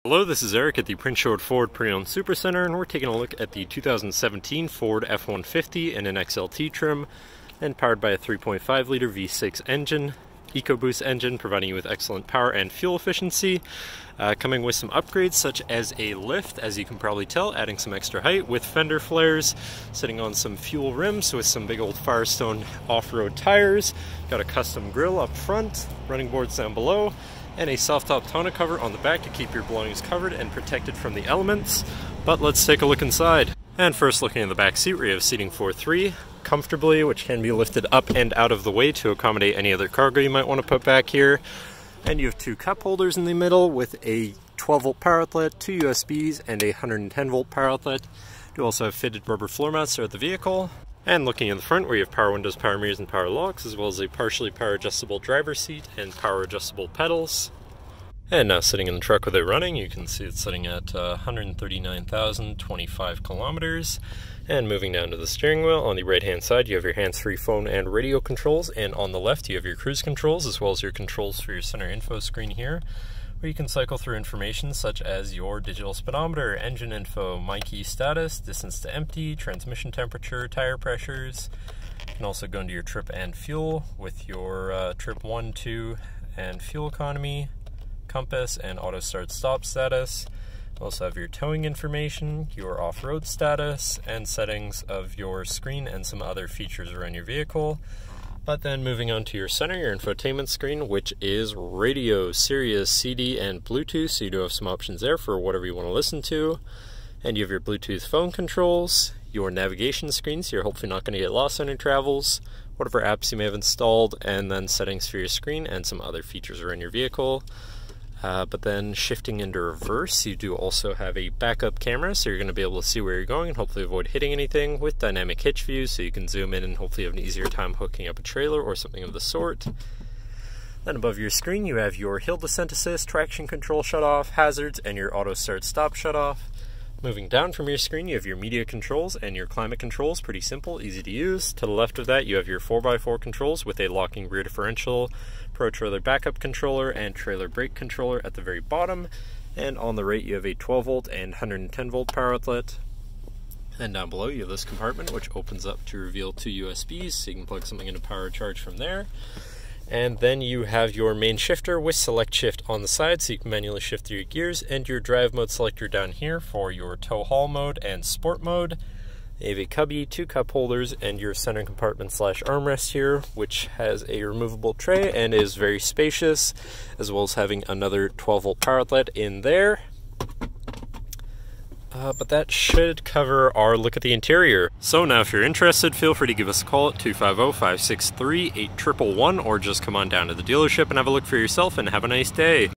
Hello, this is Eric at the Prince George Ford Pre-Owned Supercenter, and we're taking a look at the 2017 Ford F-150 in an XLT trim and powered by a 3.5-liter V6 engine, EcoBoost engine, providing you with excellent power and fuel efficiency, coming with some upgrades such as a lift, as you can probably tell, adding some extra height with fender flares, sitting on some fuel rims with some big old Firestone off-road tires, got a custom grille up front, running boards down below, and a soft-top tonneau cover on the back to keep your belongings covered and protected from the elements. But let's take a look inside. And first, looking in the back seat, where you have seating for three comfortably, which can be lifted up and out of the way to accommodate any other cargo you might want to put back here. And you have two cup holders in the middle with a 12-volt power outlet, two USBs, and a 110-volt power outlet. You also have fitted rubber floor mats throughout the vehicle. And looking in the front, where you have power windows, power mirrors, and power locks, as well as a partially power adjustable driver's seat and power adjustable pedals. And now sitting in the truck with it running, you can see it's sitting at 139,025 kilometers. And moving down to the steering wheel, on the right hand side you have your hands-free phone and radio controls, and on the left you have your cruise controls, as well as your controls for your center info screen here, where you can cycle through information such as your digital speedometer, engine info, my key status, distance to empty, transmission temperature, tire pressures. You can also go into your trip and fuel with your trip 1, 2, and fuel economy, compass, and auto start stop status. You also have your towing information, your off-road status, and settings of your screen and some other features around your vehicle. But then moving on to your center, your infotainment screen, which is radio, Sirius, CD, and Bluetooth, so you do have some options there for whatever you want to listen to. And you have your Bluetooth phone controls, your navigation screen, so you're hopefully not going to get lost on your travels, whatever apps you may have installed, and then settings for your screen and some other features around your vehicle. But then shifting into reverse, you do also have a backup camera, so you're going to be able to see where you're going and hopefully avoid hitting anything, with dynamic hitch view, so you can zoom in and hopefully have an easier time hooking up a trailer or something of the sort. Then above your screen you have your hill descent assist, traction control shut-off, hazards, and your auto start stop shut-off. Moving down from your screen you have your media controls and your climate controls, pretty simple, easy to use. To the left of that you have your 4x4 controls with a locking rear differential, pro trailer backup controller, and trailer brake controller at the very bottom. And on the right you have a 12-volt and 110-volt power outlet. And down below you have this compartment, which opens up to reveal two USBs, so you can plug something into power charge from there. And then you have your main shifter with select shift on the side, so you can manually shift through your gears, and your drive mode selector down here for your tow haul mode and sport mode. You have a cubby, two cup holders, and your center compartment / armrest here, which has a removable tray and is very spacious, as well as having another 12-volt power outlet in there. But that should cover our look at the interior. So now if you're interested, feel free to give us a call at 250-563-8111, or just come on down to the dealership and have a look for yourself, and have a nice day.